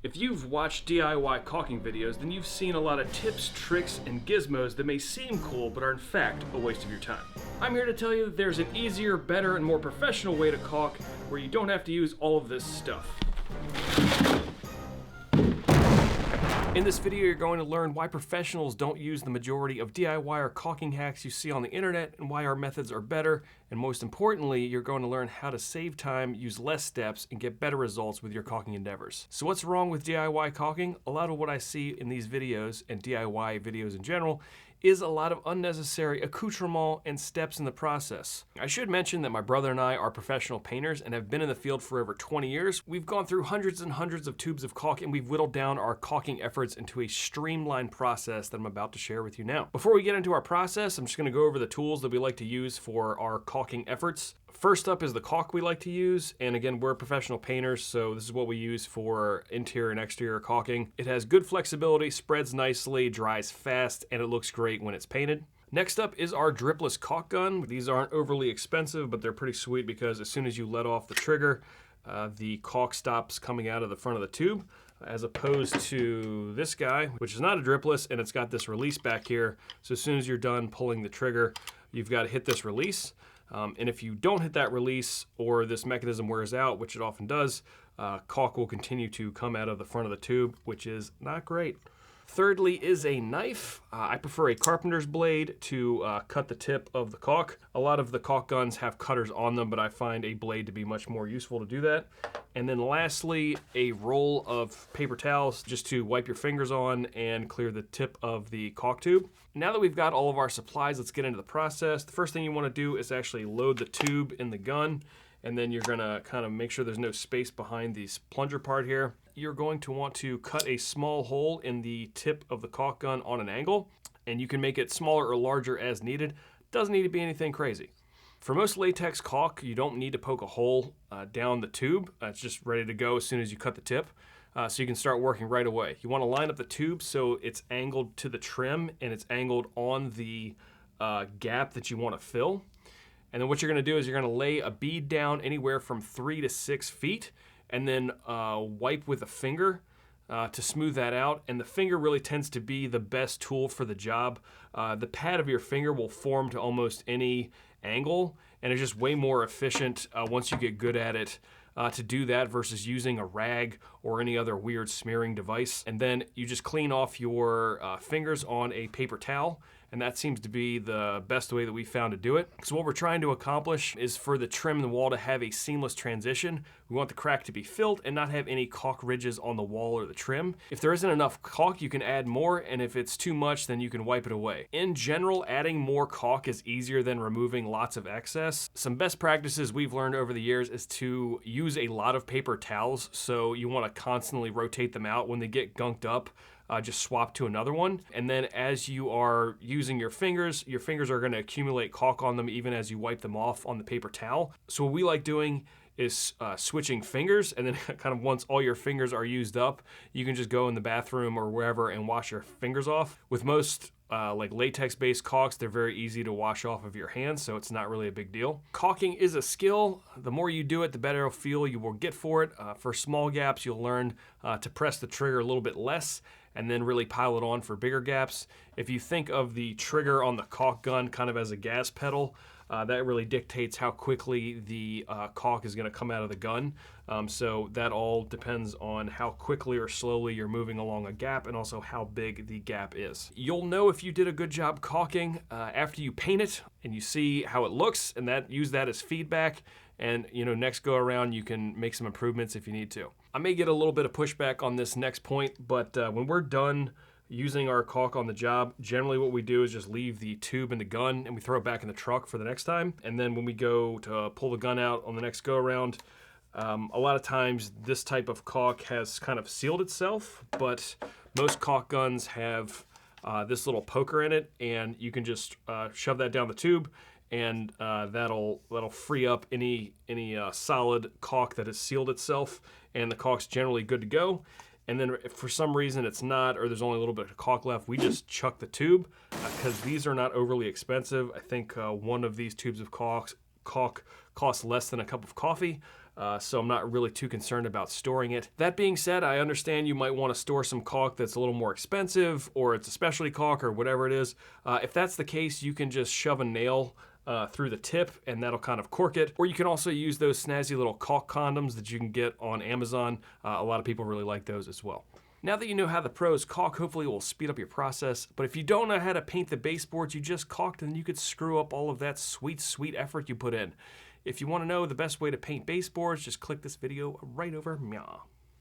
If you've watched DIY caulking videos, then you've seen a lot of tips, tricks, and gizmos that may seem cool but are in fact a waste of your time. I'm here to tell you that there's an easier, better, and more professional way to caulk where you don't have to use all of this stuff. In this video, you're going to learn why professionals don't use the majority of DIY or caulking hacks you see on the internet and why our methods are better. And most importantly, you're going to learn how to save time, use less steps, and get better results with your caulking endeavors. So what's wrong with DIY caulking? A lot of what I see in these videos and DIY videos in general is a lot of unnecessary accoutrement and steps in the process. I should mention that my brother and I are professional painters and have been in the field for over 20 years. We've gone through hundreds and hundreds of tubes of caulk, and we've whittled down our caulking efforts into a streamlined process that I'm about to share with you now. Before we get into our process, I'm just gonna go over the tools that we like to use for our caulking efforts. First up is the caulk we like to use, and again, we're professional painters, so this is what we use for interior and exterior caulking. It has good flexibility, spreads nicely, dries fast, and it looks great when it's painted. Next up is our dripless caulk gun. These aren't overly expensive, but they're pretty sweet because as soon as you let off the trigger, the caulk stops coming out of the front of the tube, as opposed to this guy, which is not a dripless, and it's got this release back here. So as soon as you're done pulling the trigger, you've got to hit this release. And if you don't hit that release or this mechanism wears out, which it often does, caulk will continue to come out of the front of the tube, which is not great. Thirdly is a knife. I prefer a carpenter's blade to cut the tip of the caulk. A lot of the caulk guns have cutters on them, but I find a blade to be much more useful to do that. And then lastly, a roll of paper towels just to wipe your fingers on and clear the tip of the caulk tube. Now that we've got all of our supplies, let's get into the process. The first thing you want to do is actually load the tube in the gun, and then you're gonna kind of make sure there's no space behind this plunger part here. You're going to want to cut a small hole in the tip of the caulk gun on an angle, and you can make it smaller or larger as needed. Doesn't need to be anything crazy. For most latex caulk, you don't need to poke a hole down the tube. It's just ready to go as soon as you cut the tip. So you can start working right away. You want to line up the tube so it's angled to the trim and it's angled on the gap that you want to fill. And then what you're going to do is you're going to lay a bead down anywhere from 3 to 6 feet, and then wipe with a finger to smooth that out. And the finger really tends to be the best tool for the job. The pad of your finger will form to almost any angle, and it's just way more efficient once you get good at it to do that versus using a rag or any other weird smearing device. And then you just clean off your fingers on a paper towel, and that seems to be the best way that we found to do it. So what we're trying to accomplish is for the trim in the wall to have a seamless transition. We want the crack to be filled and not have any caulk ridges on the wall or the trim. If there isn't enough caulk, you can add more, and if it's too much, then you can wipe it away. In general, adding more caulk is easier than removing lots of excess. Some best practices we've learned over the years is to use a lot of paper towels, so you want to constantly rotate them out. When they get gunked up, just swap to another one. And then as you are using your fingers are going to accumulate caulk on them even as you wipe them off on the paper towel. So what we like doing is switching fingers, and then kind of once all your fingers are used up, you can just go in the bathroom or wherever and wash your fingers off. With most like latex-based caulks, they're very easy to wash off of your hands, so it's not really a big deal. Caulking is a skill. The more you do it, the better feel you will get for it. For small gaps, you'll learn to press the trigger a little bit less and then really pile it on for bigger gaps. If you think of the trigger on the caulk gun kind of as a gas pedal, that really dictates how quickly the caulk is going to come out of the gun. So that all depends on how quickly or slowly you're moving along a gap, and also how big the gap is. You'll know if you did a good job caulking after you paint it and you see how it looks, and use that as feedback. And next go around, you can make some improvements if you need to. I may get a little bit of pushback on this next point, but when we're done using our caulk on the job, generally what we do is just leave the tube in the gun and we throw it back in the truck for the next time. And then when we go to pull the gun out on the next go around, a lot of times this type of caulk has kind of sealed itself, but most caulk guns have this little poker in it, and you can just shove that down the tube, and that'll free up any solid caulk that has sealed itself, and the caulk's generally good to go. And then if for some reason it's not, or there's only a little bit of caulk left, we just chuck the tube, because these are not overly expensive. I think one of these tubes of caulk costs less than a cup of coffee. so I'm not really too concerned about storing it. That being said, I understand you might want to store some caulk that's a little more expensive, or it's a specialty caulk or whatever it is. If that's the case, you can just shove a nail through the tip and that'll kind of cork it. Or you can also use those snazzy little caulk condoms that you can get on Amazon. A lot of people really like those as well. Now that you know how the pros caulk, hopefully it will speed up your process. But if you don't know how to paint the baseboards you just caulked, then you could screw up all of that sweet, sweet effort you put in. If you want to know the best way to paint baseboards, just click this video right over. Meow.